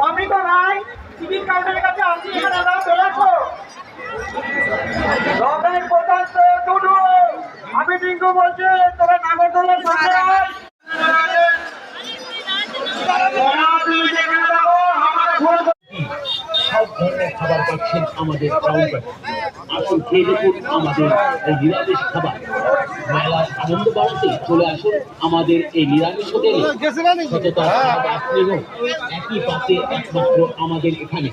অমৃত ভাই টিকিট কাউন্টারের কাছে আসি, এখানে চলে আসো। রমেশ প্রধান টুডু, আমি টিঙ্কু বলছি, তোরা নাগরদোলার সামনে আয়। সব ধরনের খাবার পাচ্ছেন আমাদের কাউন্টারে। আসুন খেয়ে দেখুন আমাদের এই নিরামিষ খাবার। মেলার আনন্দ বাড়াতে চলে আসুন আমাদের এই নিরামিষ হোটেলে। সততা স্নেহ একই পাতে একমাত্র আমাদের এখানে।